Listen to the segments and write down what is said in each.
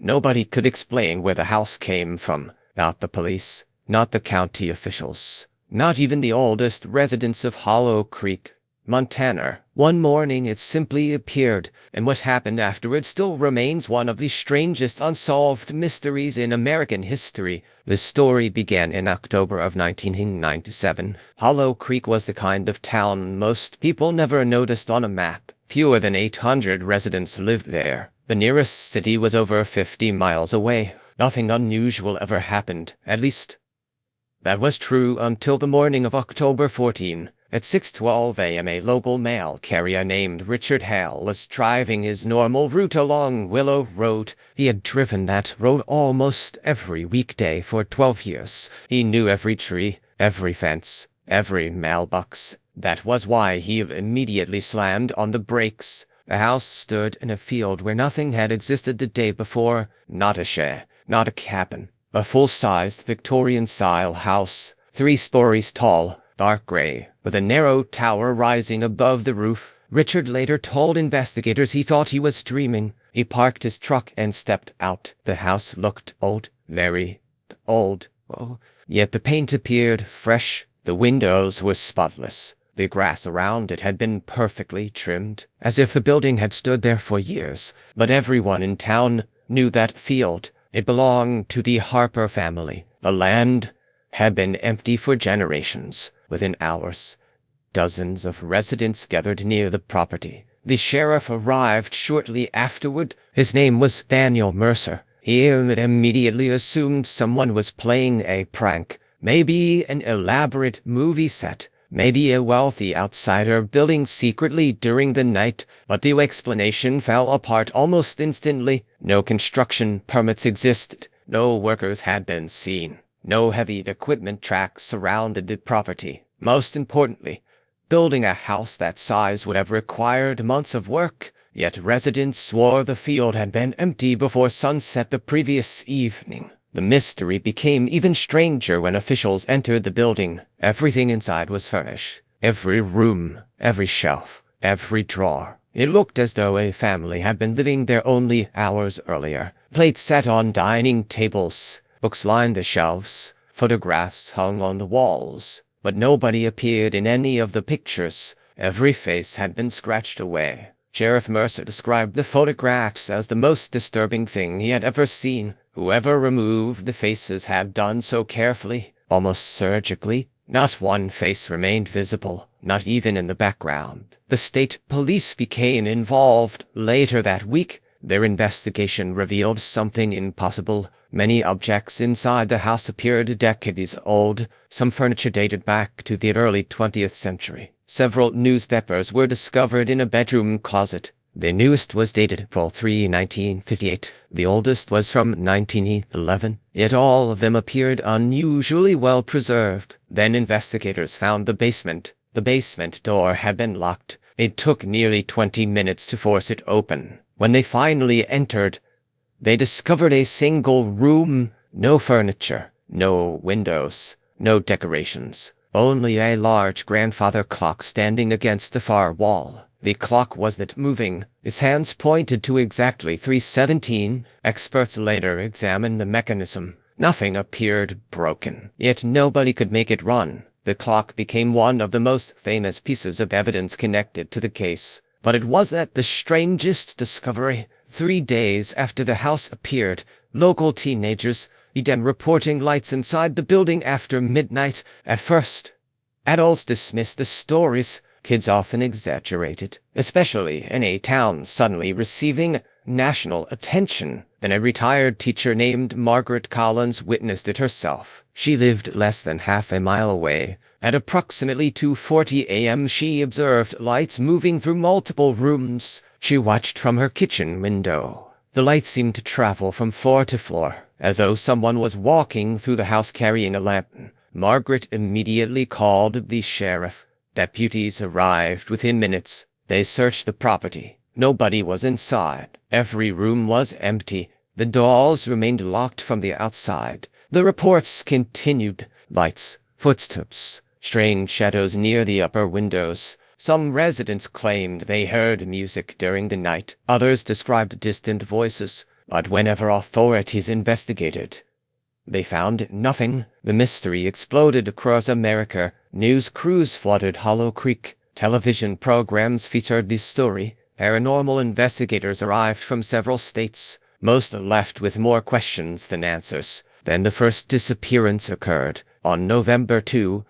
Nobody could explain where the house came from. Not the police, not the county officials, not even the oldest residents of Hollow Creek, Montana. One morning it simply appeared, and what happened afterward still remains one of the strangest unsolved mysteries in American history. The story began in October of 1997. Hollow Creek was the kind of town most people never noticed on a map. Fewer than 800 residents lived there. The nearest city was over 50 miles away. Nothing unusual ever happened, at least that was true until the morning of October 14. At 6:12 a.m. a local mail carrier named Richard Hale was driving his normal route along Willow Road. He had driven that road almost every weekday for 12 years. He knew every tree, every fence, every mailbox. That was why he immediately slammed on the brakes. The house stood in a field where nothing had existed the day before. Not a shed, not a cabin. A full-sized Victorian-style house, 3 stories tall, dark gray, with a narrow tower rising above the roof. Richard later told investigators he thought he was dreaming. He parked his truck and stepped out. The house looked old, very old. Oh, yet the paint appeared fresh. The windows were spotless. The grass around it had been perfectly trimmed, as if the building had stood there for years. But everyone in town knew that field. It belonged to the Harper family. The land had been empty for generations. Within hours, dozens of residents gathered near the property. The sheriff arrived shortly afterward. His name was Daniel Mercer. He immediately assumed someone was playing a prank, maybe an elaborate movie set, maybe a wealthy outsider building secretly during the night, but the explanation fell apart almost instantly. No construction permits existed. No workers had been seen. No heavy equipment tracks surrounded the property. Most importantly, building a house that size would have required months of work, yet residents swore the field had been empty before sunset the previous evening. The mystery became even stranger when officials entered the building. Everything inside was furnished. Every room, every shelf, every drawer. It looked as though a family had been living there only hours earlier. Plates sat on dining tables. Books lined the shelves, photographs hung on the walls, but nobody appeared in any of the pictures. Every face had been scratched away. Sheriff Mercer described the photographs as the most disturbing thing he had ever seen. Whoever removed the faces had done so carefully, almost surgically. Not one face remained visible, not even in the background. The state police became involved later that week. Their investigation revealed something impossible. Many objects inside the house appeared decades old. Some furniture dated back to the early 20th century. Several newspapers were discovered in a bedroom closet. The newest was dated April 3, 1958. The oldest was from 1911. Yet all of them appeared unusually well preserved. Then investigators found the basement. The basement door had been locked. It took nearly 20 minutes to force it open. When they finally entered, they discovered a single room. No furniture, no windows, no decorations. Only a large grandfather clock standing against the far wall. The clock wasn't moving. Its hands pointed to exactly 3:17. Experts later examined the mechanism. Nothing appeared broken, yet nobody could make it run. The clock became one of the most famous pieces of evidence connected to the case. But it wasn't the strangest discovery. 3 days after the house appeared, local teenagers began reporting lights inside the building after midnight. At first, adults dismissed the stories. Kids often exaggerated, especially in a town suddenly receiving national attention. Then a retired teacher named Margaret Collins witnessed it herself. She lived less than half a mile away. At approximately 2:40 a.m. she observed lights moving through multiple rooms. She watched from her kitchen window. The lights seemed to travel from floor to floor, as though someone was walking through the house carrying a lantern. Margaret immediately called the sheriff. Deputies arrived within minutes. They searched the property. Nobody was inside. Every room was empty. The doors remained locked from the outside. The reports continued. Lights, footsteps, strange shadows near the upper windows. Some residents claimed they heard music during the night. Others described distant voices. But whenever authorities investigated, they found nothing. The mystery exploded across America. News crews flooded Hollow Creek. Television programs featured the story. Paranormal investigators arrived from several states. Most left with more questions than answers. Then the first disappearance occurred. On November 2,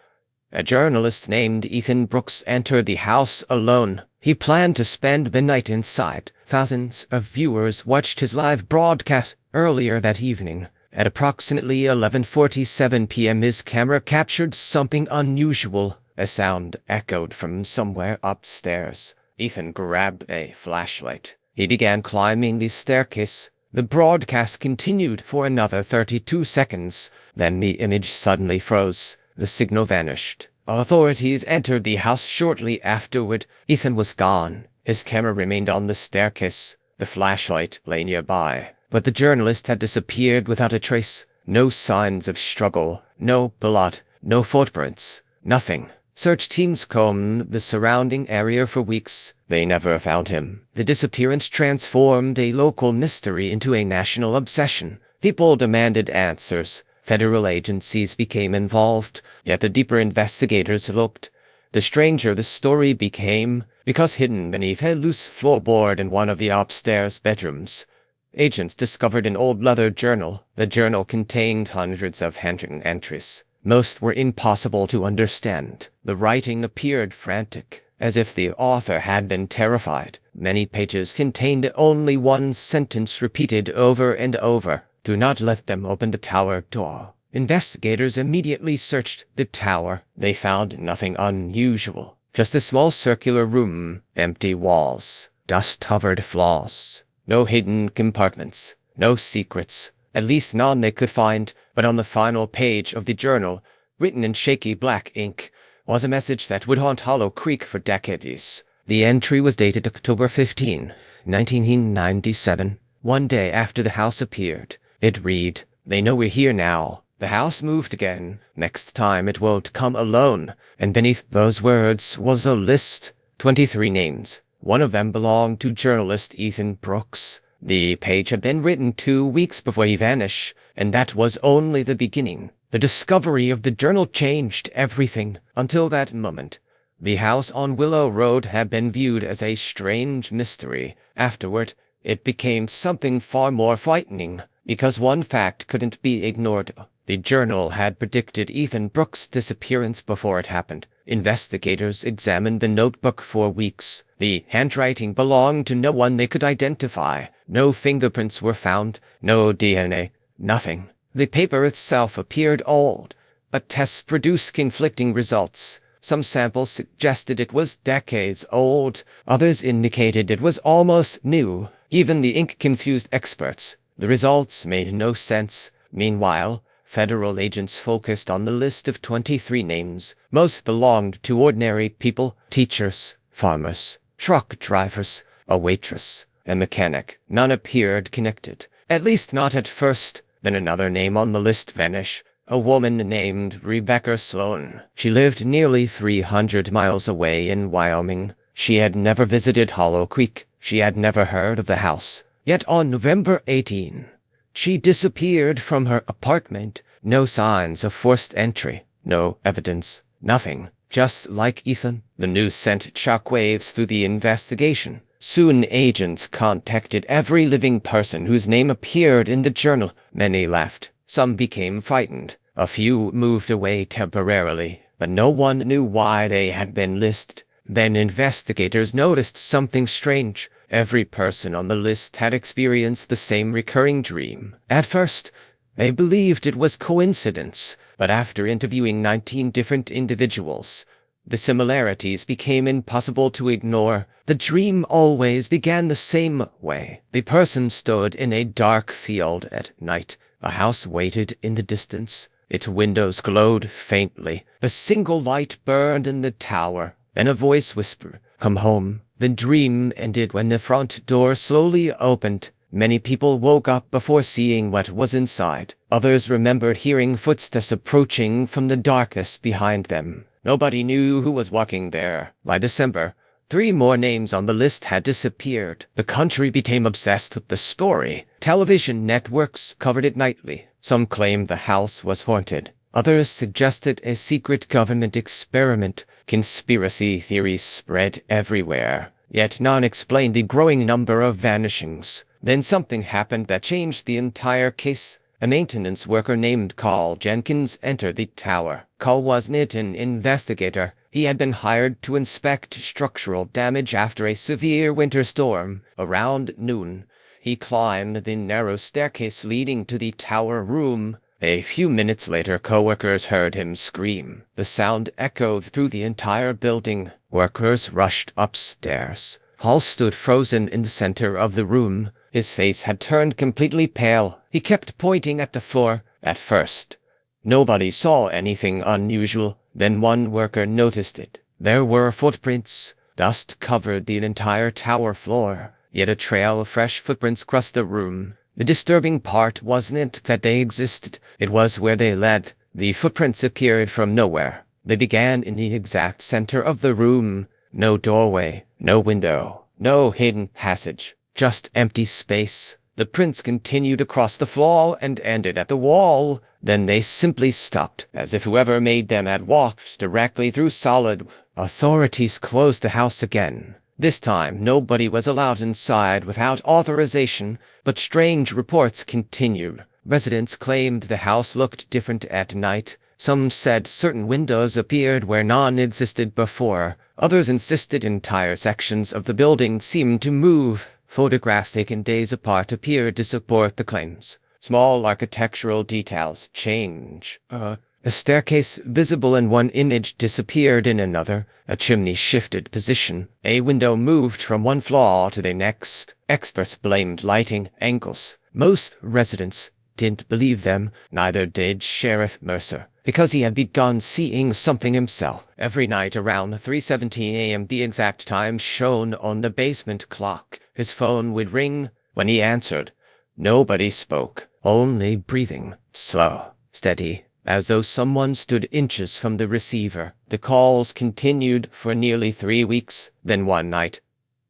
a journalist named Ethan Brooks entered the house alone. He planned to spend the night inside. Thousands of viewers watched his live broadcast earlier that evening. At approximately 11:47 p.m. his camera captured something unusual. A sound echoed from somewhere upstairs. Ethan grabbed a flashlight. He began climbing the staircase. The broadcast continued for another 32 seconds. Then the image suddenly froze. The signal vanished. Authorities entered the house shortly afterward. Ethan was gone. His camera remained on the staircase. The flashlight lay nearby. But the journalist had disappeared without a trace. No signs of struggle. No blood. No footprints. Nothing. Search teams combed the surrounding area for weeks. They never found him. The disappearance transformed a local mystery into a national obsession. People demanded answers. Federal agencies became involved. Yet the deeper investigators looked, the stranger the story became, because hidden beneath a loose floorboard in one of the upstairs bedrooms, agents discovered an old leather journal. The journal contained hundreds of handwritten entries. Most were impossible to understand. The writing appeared frantic, as if the author had been terrified. Many pages contained only one sentence repeated over and over. Do not let them open the tower door. Investigators immediately searched the tower. They found nothing unusual. Just a small circular room, empty walls, dust-covered floors. No hidden compartments, no secrets, at least none they could find. But on the final page of the journal, written in shaky black ink, was a message that would haunt Hollow Creek for decades. The entry was dated October 15, 1997, one day after the house appeared. It read, "They know we're here now. The house moved again. Next time it won't come alone." And beneath those words was a list. 23 names. One of them belonged to journalist Ethan Brooks. The page had been written 2 weeks before he vanished, and that was only the beginning. The discovery of the journal changed everything. Until that moment, the house on Willow Road had been viewed as a strange mystery. Afterward, it became something far more frightening, because one fact couldn't be ignored. The journal had predicted Ethan Brooks' disappearance before it happened. Investigators examined the notebook for weeks. The handwriting belonged to no one they could identify. No fingerprints were found. No DNA. Nothing. The paper itself appeared old, but tests produced conflicting results. Some samples suggested it was decades old. Others indicated it was almost new. Even the ink confused experts. The results made no sense. Meanwhile, federal agents focused on the list of 23 names. Most belonged to ordinary people: teachers, farmers, truck drivers, a waitress, a mechanic. None appeared connected, at least not at first. Then another name on the list vanished. A woman named Rebecca Sloan. She lived nearly 300 miles away in Wyoming. She had never visited Hollow Creek. She had never heard of the house. Yet on November 18, she disappeared from her apartment. No signs of forced entry. No evidence. Nothing. Just like Ethan. The news sent shockwaves through the investigation. Soon agents contacted every living person whose name appeared in the journal. Many left. Some became frightened. A few moved away temporarily, but no one knew why they had been listed. Then investigators noticed something strange. Every person on the list had experienced the same recurring dream. At first, they believed it was coincidence, but after interviewing 19 different individuals, the similarities became impossible to ignore. The dream always began the same way. The person stood in a dark field at night. A house waited in the distance. Its windows glowed faintly. A single light burned in the tower. Then a voice whispered, "Come home." The dream ended when the front door slowly opened. Many people woke up before seeing what was inside. Others remembered hearing footsteps approaching from the darkness behind them. Nobody knew who was walking there. By December, 3 more names on the list had disappeared. The country became obsessed with the story. Television networks covered it nightly. Some claimed the house was haunted. Others suggested a secret government experiment. Conspiracy theories spread everywhere. Yet none explained the growing number of vanishings. Then something happened that changed the entire case. A maintenance worker named Carl Jenkins entered the tower. Carl wasn't an investigator. He had been hired to inspect structural damage after a severe winter storm. Around noon, he climbed the narrow staircase leading to the tower room. A few minutes later, coworkers heard him scream. The sound echoed through the entire building. Workers rushed upstairs. Hall stood frozen in the center of the room. His face had turned completely pale. He kept pointing at the floor. At first, nobody saw anything unusual. Then one worker noticed it. There were footprints. Dust covered the entire tower floor. Yet a trail of fresh footprints crossed the room. The disturbing part wasn't that they existed. It was where they led. The footprints appeared from nowhere. They began in the exact center of the room. No doorway, no window, no hidden passage. Just empty space. The prints continued across the floor and ended at the wall. Then they simply stopped, as if whoever made them had walked directly through solid. Authorities closed the house again. This time, nobody was allowed inside without authorization, but strange reports continued. Residents claimed the house looked different at night. Some said certain windows appeared where none existed before. Others insisted entire sections of the building seemed to move. Photographs taken days apart appeared to support the claims. Small architectural details change. A staircase visible in one image disappeared in another. A chimney shifted position. A window moved from one floor to the next. Experts blamed lighting angles. Most residents didn't believe them. Neither did Sheriff Mercer, because he had begun seeing something himself. Every night around 3:17 a.m., the exact time shown on the basement clock, his phone would ring. When he answered, nobody spoke, only breathing, slow, steady, as though someone stood inches from the receiver. The calls continued for nearly 3 weeks. Then one night,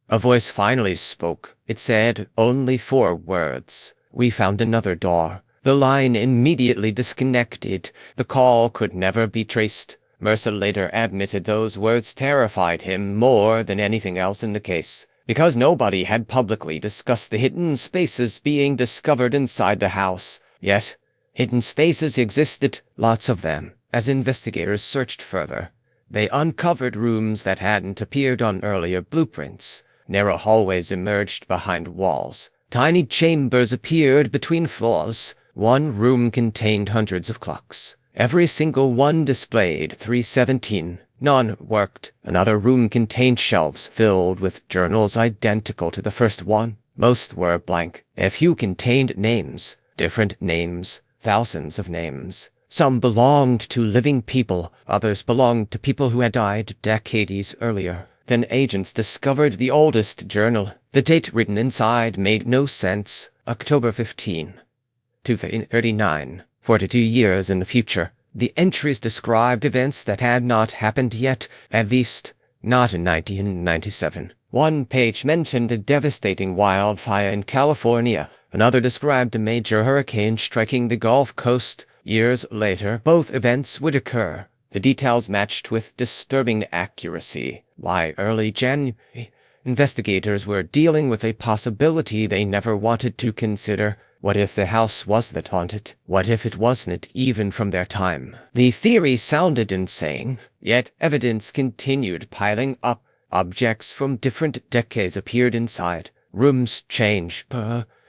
a voice finally spoke. It said only 4 words. "We found another door." The line immediately disconnected. The call could never be traced. Mercer later admitted those words terrified him more than anything else in the case, because nobody had publicly discussed the hidden spaces being discovered inside the house. Yet, hidden spaces existed, lots of them. As investigators searched further, they uncovered rooms that hadn't appeared on earlier blueprints. Narrow hallways emerged behind walls. Tiny chambers appeared between floors. One room contained hundreds of clocks. Every single one displayed 3:17. None worked. Another room contained shelves filled with journals identical to the first one. Most were blank. A few contained names, different names, thousands of names. Some belonged to living people. Others belonged to people who had died decades earlier. Then agents discovered the oldest journal. The date written inside made no sense. October 15, 2039. 42 years in the future. The entries described events that had not happened yet, at least not in 1997. One page mentioned a devastating wildfire in California. Another described a major hurricane striking the Gulf Coast. Years later, both events would occur. The details matched with disturbing accuracy. By early January, investigators were dealing with a possibility they never wanted to consider. What if the house wasn't haunted? What if it wasn't even from their time? The theory sounded insane, yet evidence continued piling up. Objects from different decades appeared inside. Rooms changed.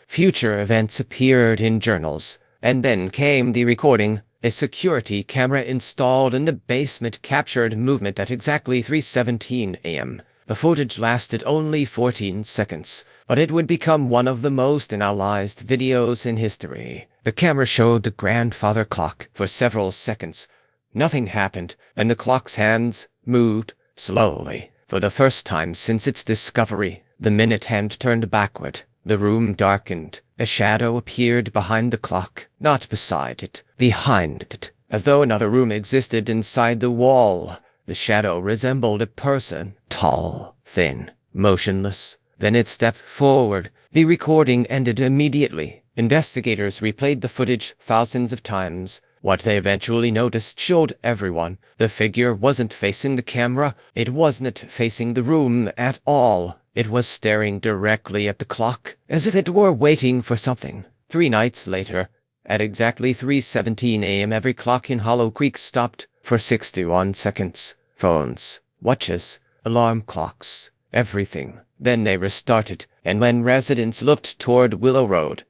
Future events appeared in journals. And then came the recording. A security camera installed in the basement captured movement at exactly 3:17 a.m. The footage lasted only 14 seconds, but it would become one of the most analyzed videos in history. The camera showed the grandfather clock for several seconds. Nothing happened, and the clock's hands moved slowly. For the first time since its discovery, the minute hand turned backward. The room darkened. A shadow appeared behind the clock, not beside it, behind it, as though another room existed inside the wall. The shadow resembled a person, tall, thin, motionless. Then it stepped forward. The recording ended immediately. Investigators replayed the footage thousands of times. What they eventually noticed showed everyone. The figure wasn't facing the camera. It wasn't facing the room at all. It was staring directly at the clock, as if it were waiting for something. 3 nights later, at exactly 3:17 a.m. every clock in Hollow Creek stopped for 61 seconds. Phones, watches, alarm clocks, everything. Then they restarted, and when residents looked toward Willow Road,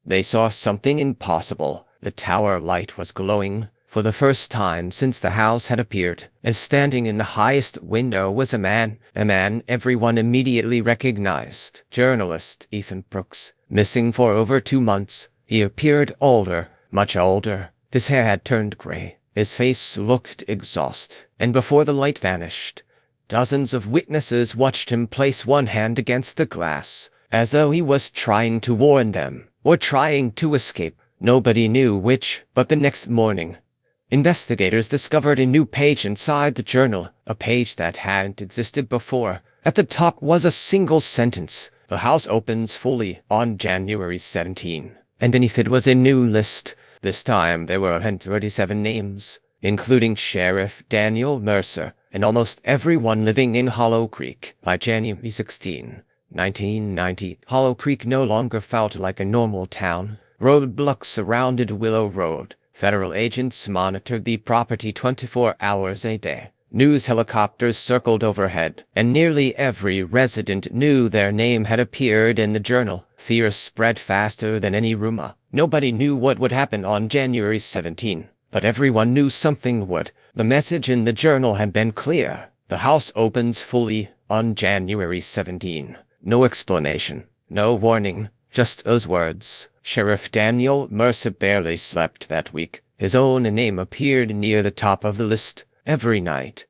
they saw something impossible. The tower light was glowing. For the first time since the house had appeared, and standing in the highest window was a man everyone immediately recognized. Journalist Ethan Brooks, missing for over 2 months. He appeared older, much older. His hair had turned gray. His face looked exhausted, and before the light vanished, dozens of witnesses watched him place one hand against the glass, as though he was trying to warn them, or trying to escape. Nobody knew which, but the next morning, investigators discovered a new page inside the journal, a page that hadn't existed before. At the top was a single sentence: "The house opens fully on January 17. And beneath it was a new list. This time there were 137 names, including Sheriff Daniel Mercer and almost everyone living in Hollow Creek. By January 16, 1990, Hollow Creek no longer felt like a normal town. Roadblocks surrounded Willow Road. Federal agents monitored the property 24 hours a day. News helicopters circled overhead, and nearly every resident knew their name had appeared in the journal. Fear spread faster than any rumor. Nobody knew what would happen on January 17, but everyone knew something would. The message in the journal had been clear. The house opens fully on January 17. No explanation, no warning, just those words. Sheriff Daniel Mercer barely slept that week. His own name appeared near the top of the list every night.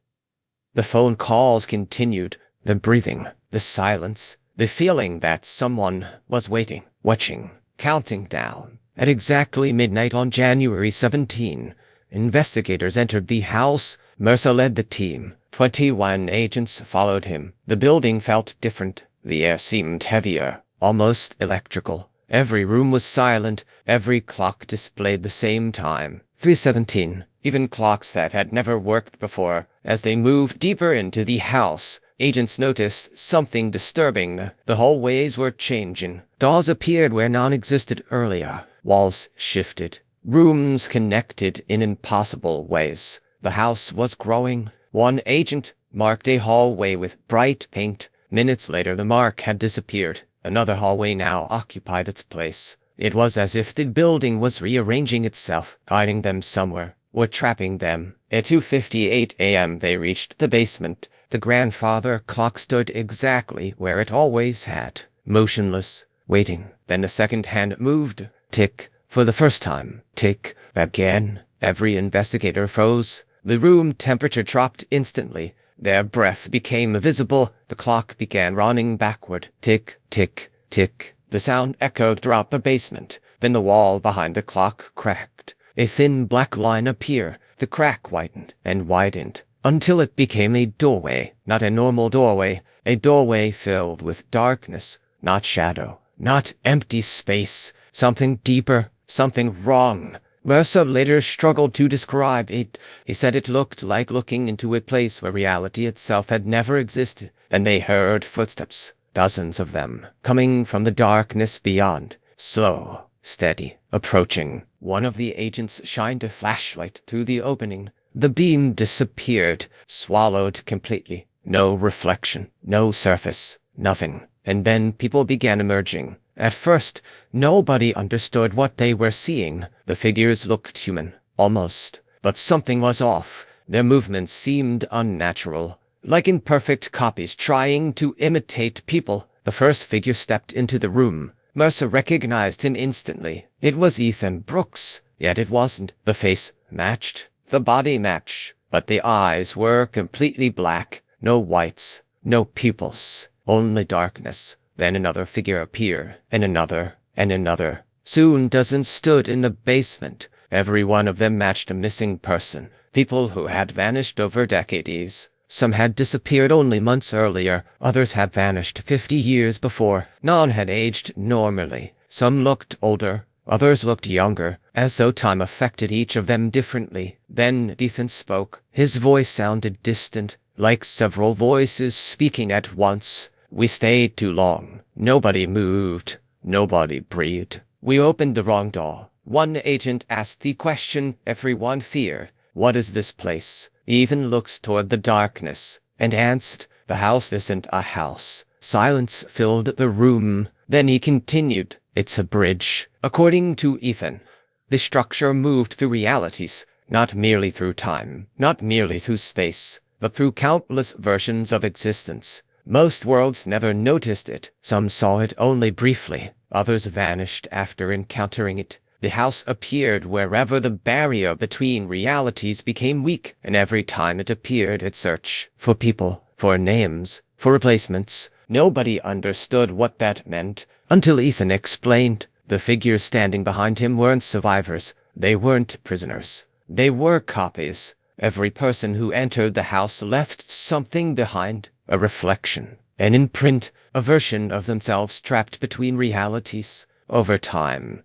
The phone calls continued, the breathing, the silence, the feeling that someone was waiting, watching, counting down. At exactly midnight on January 17, investigators entered the house. Mercer led the team. 21 agents followed him. The building felt different. The air seemed heavier, almost electrical. Every room was silent. Every clock displayed the same time, 3:17. Even clocks that had never worked before. As they moved deeper into the house, agents noticed something disturbing. The hallways were changing. Doors appeared where none existed earlier. Walls shifted. Rooms connected in impossible ways. The house was growing. One agent marked a hallway with bright paint. Minutes later, the mark had disappeared. Another hallway now occupied its place. It was as if the building was rearranging itself, guiding them somewhere, or trapping them. At 2:58 a.m. they reached the basement. The grandfather clock stood exactly where it always had, motionless, waiting. Then the second hand moved. Tick. For the first time. Tick. Again. Every investigator froze. The room temperature dropped instantly. Their breath became visible. The clock began running backward. Tick, tick, tick. The sound echoed throughout the basement. Then the wall behind the clock cracked. A thin black line appeared. The crack widened and widened until it became a doorway. Not a normal doorway. A doorway filled with darkness. Not shadow. Not empty space. Something deeper. Something wrong. Mercer later struggled to describe it. He said it looked like looking into a place where reality itself had never existed. Then they heard footsteps, dozens of them, coming from the darkness beyond. Slow, steady, approaching. One of the agents shined a flashlight through the opening. The beam disappeared, swallowed completely. No reflection, no surface, nothing. And then people began emerging. At first, nobody understood what they were seeing. The figures looked human, almost. But something was off. Their movements seemed unnatural, like imperfect copies trying to imitate people. The first figure stepped into the room. Mercer recognized him instantly. It was Ethan Brooks. Yet it wasn't. The face matched. The body matched. But the eyes were completely black. No whites. No pupils. Only darkness. Then another figure appeared, and another, and another. Soon dozens stood in the basement. Every one of them matched a missing person. People who had vanished over decades. Some had disappeared only months earlier, others had vanished 50 years before. None had aged normally. Some looked older, others looked younger, as though time affected each of them differently. Then Ethan spoke. His voice sounded distant, like several voices speaking at once. We stayed too long. Nobody moved. Nobody breathed. We opened the wrong door. One agent asked the question everyone feared. What is this place? Ethan looked toward the darkness and answered, the house isn't a house. Silence filled the room. Then he continued, it's a bridge. According to Ethan, the structure moved through realities, not merely through time, not merely through space, but through countless versions of existence. Most worlds never noticed it. Some saw it only briefly. Others vanished after encountering it. The house appeared wherever the barrier between realities became weak, and every time it appeared it searched for people, for names, for replacements. Nobody understood what that meant, until Ethan explained. The figures standing behind him weren't survivors. They weren't prisoners. They were copies. Every person who entered the house left something behind, a reflection, an imprint, a version of themselves trapped between realities. Over time,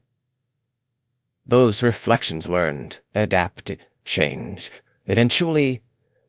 those reflections learned, adapted, changed. Eventually,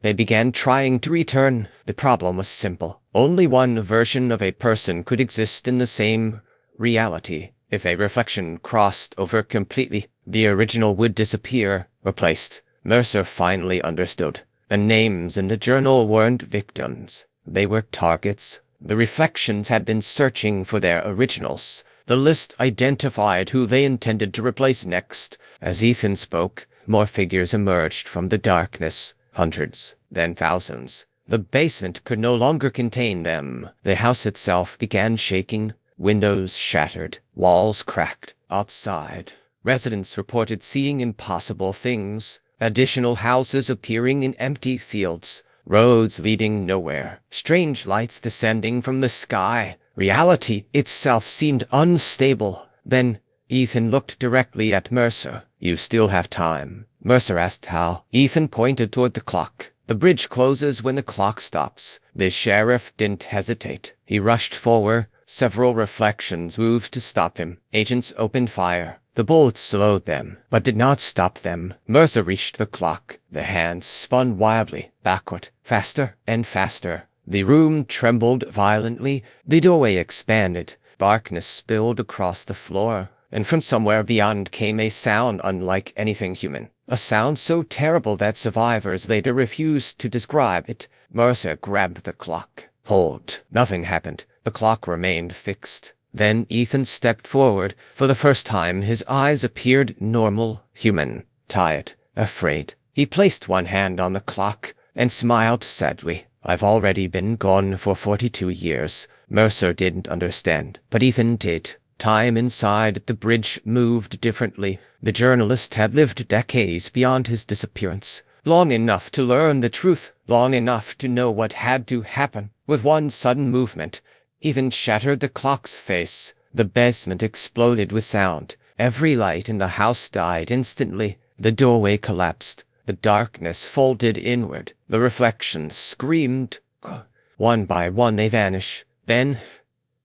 they began trying to return. The problem was simple. Only one version of a person could exist in the same reality. If a reflection crossed over completely, the original would disappear, replaced. Mercer finally understood. The names in the journal weren't victims. They were targets. The reflections had been searching for their originals. The list identified who they intended to replace next. As Ethan spoke, more figures emerged from the darkness. Hundreds, then thousands. The basement could no longer contain them. The house itself began shaking. Windows shattered. Walls cracked. Outside, residents reported seeing impossible things. Additional houses appearing in empty fields. Roads leading nowhere. Strange lights descending from the sky. Reality itself seemed unstable. Then Ethan looked directly at Mercer. You still have time. Mercer asked how. Ethan pointed toward the clock. The bridge closes when the clock stops. The sheriff didn't hesitate. He rushed forward. Several reflections moved to stop him. Agents opened fire. The bullets slowed them, but did not stop them. Mercer reached the clock. The hands spun wildly, backward, faster and faster. The room trembled violently. The doorway expanded. Darkness spilled across the floor, and from somewhere beyond came a sound unlike anything human. A sound so terrible that survivors later refused to describe it. Mercer grabbed the clock. Hold. Nothing happened. The clock remained fixed. Then Ethan stepped forward. For the first time, his eyes appeared normal, human, tired, afraid. He placed one hand on the clock and smiled sadly. I've already been gone for 42 years. Mercer didn't understand, but Ethan did. Time inside the bridge moved differently. The journalist had lived decades beyond his disappearance. Long enough to learn the truth, long enough to know what had to happen. With one sudden movement, Ethan shattered the clock's face. The basement exploded with sound. Every light in the house died instantly. The doorway collapsed. The darkness folded inward. The reflections screamed. One by one they vanished. Then,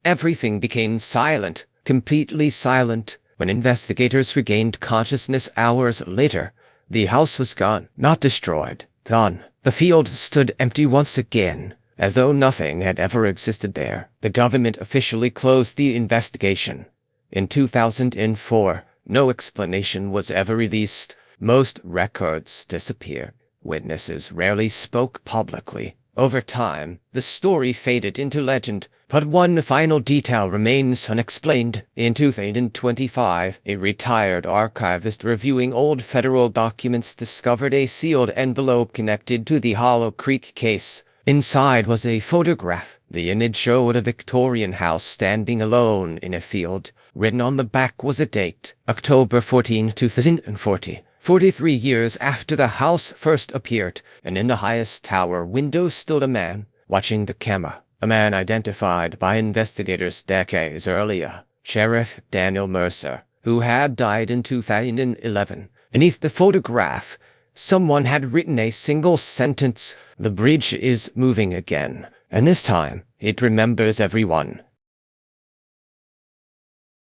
everything became silent, completely silent. When investigators regained consciousness hours later, the house was gone. Not destroyed. Gone. The field stood empty once again, as though nothing had ever existed there. The government officially closed the investigation. In 2004, no explanation was ever released. Most records disappeared. Witnesses rarely spoke publicly. Over time, the story faded into legend, but one final detail remains unexplained. In 2025, a retired archivist reviewing old federal documents discovered a sealed envelope connected to the Hollow Creek case. Inside was a photograph. The image showed a Victorian house standing alone in a field. Written on the back was a date, October 14, 2040. 43 years after the house first appeared, and in the highest tower window stood a man, watching the camera. A man identified by investigators decades earlier, Sheriff Daniel Mercer, who had died in 2011. Beneath the photograph, Someone had written a single sentence. The bridge is moving again, and this time it remembers everyone.